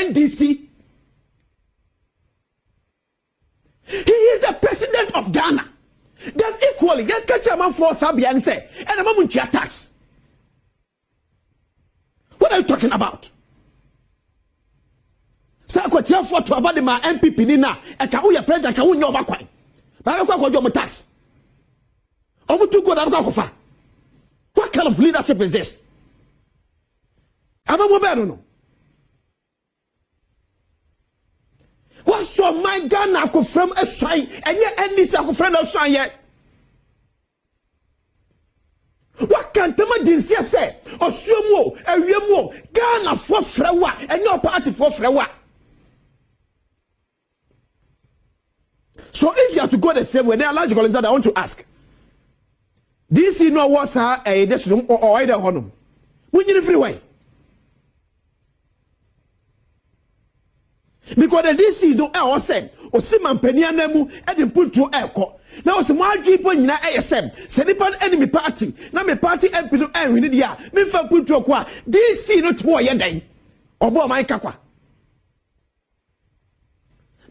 NDC. He is the president of Ghana. Then equally, you catch a man for Sabia and say, and a moment your tax. What are you talking about? Akwatia for to about the MPP Nina, and Kauya president, Kau know about quite. But I can't go tax. Over to go down. What kind of leadership is this? I'm a mobile. What's so my Ghana could from a sign, and yet NDC could friend of sign yet? What can NDC say? Or Sumo, a Remo, Ghana for Frewa, and your party for Frewa. So if you have to go the same way, then I want to ask. This is not what's a decision or either honor. We need every way. Because the DC no air said, or Simon Penyanemu, and put to airco. Now, some more people in ASM, Senipan enemy party, now my party MP no air in India, me for put to a qua, DC not more yet, or more my kakwa.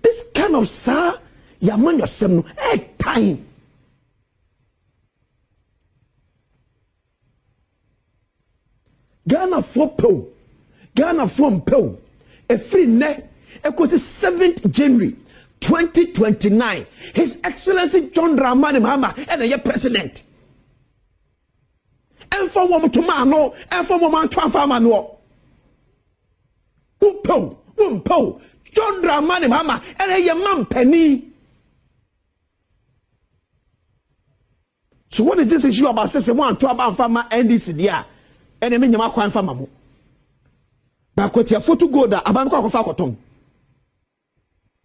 This kind of sir, Yaman yourself, time. Ghana for Poe, Ghana from Poe, a free net. It was the 7th January 2029. His Excellency John Dramani Mahama and the president. And for woman to man, and for woman to farmer, no. Umpo, John Dramani Mahama and a man penny. So, what is this issue about? Says one to about farmer NDC, yeah, and I mean, you're my farmer. But what your photo go there, about Akwatia.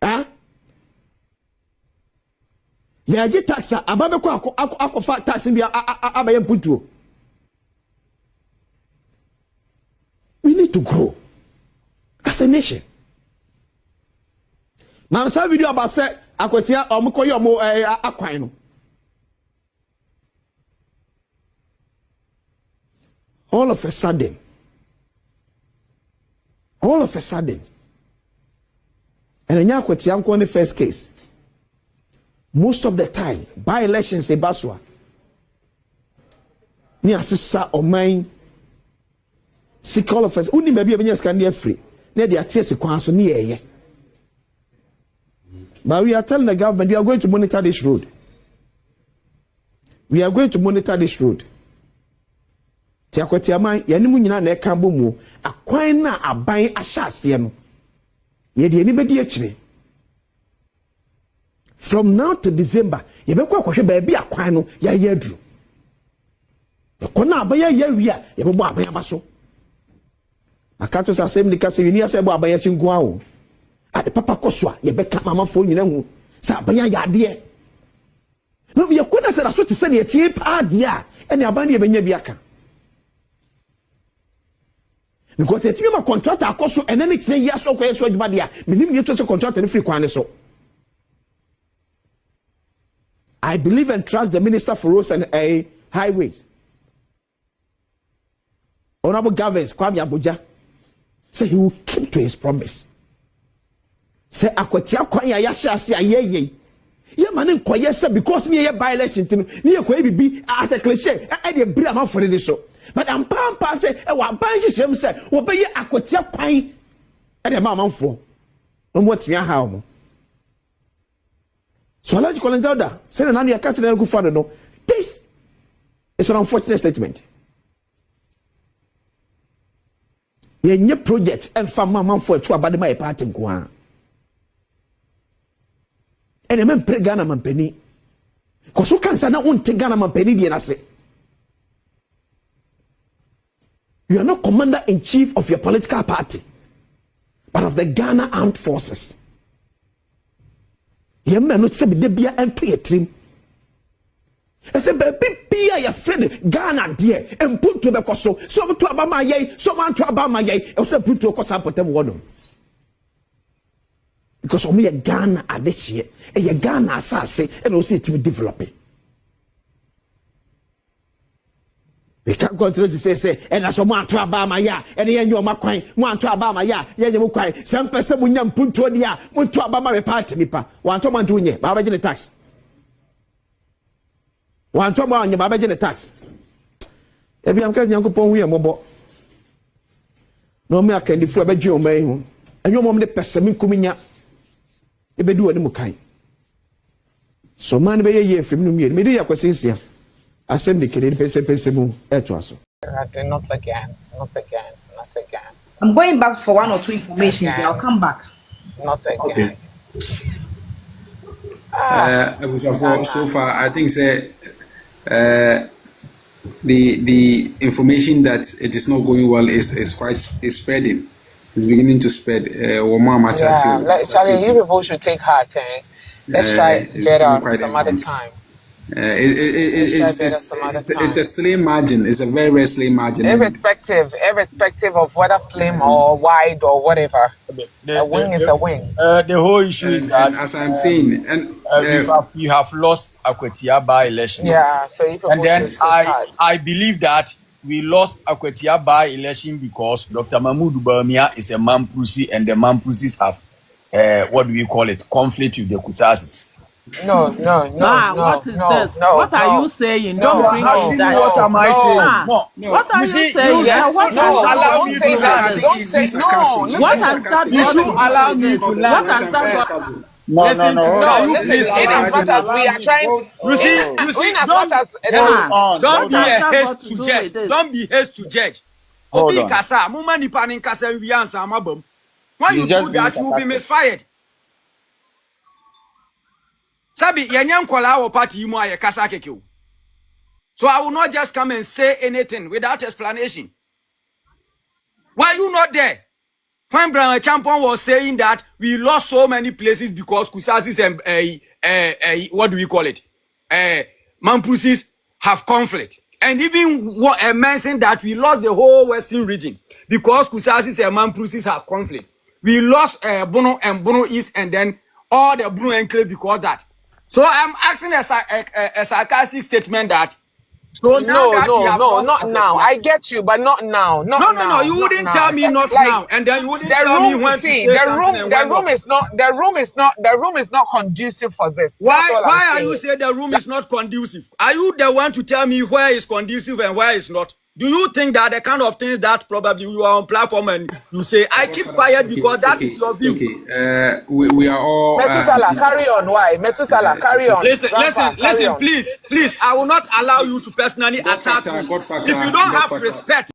Huh? Yeah, get tax. Ababe ko akofa tax bi abaye mputuo. We need to grow as a nation. Now, some video about say Akwatia omukoye omo akwan no. All of a sudden, and in Akwatia, I'm going the first case. Most of the time, by elections, a baswa. Ni asisa o mine. Seek all of us. Uni maybe a business can be free. Near the attest to near. But we are telling the government we are going to monitor this road. We are going to monitor this road. Akwatia man, yanimu nyina na ekambo mu. Akwan na aban ahyase no. From now to December, you be kwa baby akwan no ya yedru. Kona abaya yawia, ye bo abaya baso. Akato sa sem ni kase ni ase bo abaya chinko awo. Ade papa koswa, ye be ka mama fo nyina hu. Sa abaya ya de. No ye kona se raso te se ne tie pa de a, ene aban ye benya biaka. Because it's my contractor akoso and then it's years so kwese adwuma dia minim ye to se contractor ni free kwan so. I believe and trust the Minister for Roads and Highways, Honorable Governor Kwame Abuja, say he will keep to his promise. Say Akwatia kwan ya hyase ayeye. Ye man nkoye say because me ye by election tin ni ekwa bibi as a cliche e dey bri am for this so. But I'm pampa say e wa ban hyehyem say wo be ye Akwatia kwan e dey ma amanfo. No mo tia ha o. So Alhaji Collins Elder say na na catch na Akufo Addo no. This is an unfortunate statement. Ye nye project and farm amanfo to abade my party nko. And a man pre Ghana man penny. Because who can say na unte Ghana man penny di na say. You are not commander-in-chief of your political party, but of the Ghana Armed Forces. You may not say the beer and to your team. I said, baby, your friend Ghana dear and put to the coso. So to Abama ye, so man to Abama ye, also put to a cosa for them one. Because only a Ghana at this year, and a Ghana assassin, and also to be developing. We can't continue to say, and as a man to Abamaya, and then you're my coin, one to Abamaya, you cry, some person when you put to the air, one to Abama party nipa, one to Mantunia, Babajin tax. One to man, your Babajin tax. Every uncle, young upon we are mobile. No me, I can defer by you, and your mom the person coming up. If they do any more kind. So, man, be a year from me, maybe Akwesi Nsiah. Assembly can be possible at us. Not again. I'm going back for one or two information. I'll come back. Not again. Okay. So far, I think the information that it is not going well is spreading. It's beginning to spread. Charlie, you people should take heart. Let's try better some other time. It's a slim margin. It's a very, very slim margin. Irrespective of whether slim or wide or whatever, a win is a win. The whole issue is that, as I'm saying, and you have lost Akwatia by election. Yeah, so you and then I believe that we lost Akwatia by election because Dr. Mahmoud Bawumia is a Mamprusi, and the Mamprusis have what do we call it? Conflict with the Kusasis. No. What is this? What are you saying? Don't bring in that. What am I saying? No. What are you saying? What allow me to learn? What has that? You should allow me to learn. What has that? No. Listen, in as much as we are trying don't be a haste to judge. Don't be haste to judge. Obi kasa, muma ni panin kasa we answer amabam. When you do that, you will be misfired. Sabi, yanyan kola wo party mu aye kasa keke. So I will not just come and say anything without explanation. Why you not there? When Brian Champon was saying that we lost so many places because Kusasis and what do we call it? Mamprusis have conflict. And even mentioned that we lost the whole Western region because Kusasis and Mamprusis have conflict. We lost Bono and Bono East and then all the Bono enclave because that. So I'm asking a sarcastic statement that. So now not now. I get you, but not now. No. You wouldn't tell me not now, and then you wouldn't tell me when to say something. The room is not conducive for this. Why are you saying the room is not conducive? Are you the one to tell me where is conducive and where is not? Do you think that the kind of things that probably you are on platform and you say, I keep quiet because that is your view? Okay, we are all... Methuselah, carry on. Why? Methuselah, carry on. Listen, please. I will not allow you to personally attack me. If you don't have respect,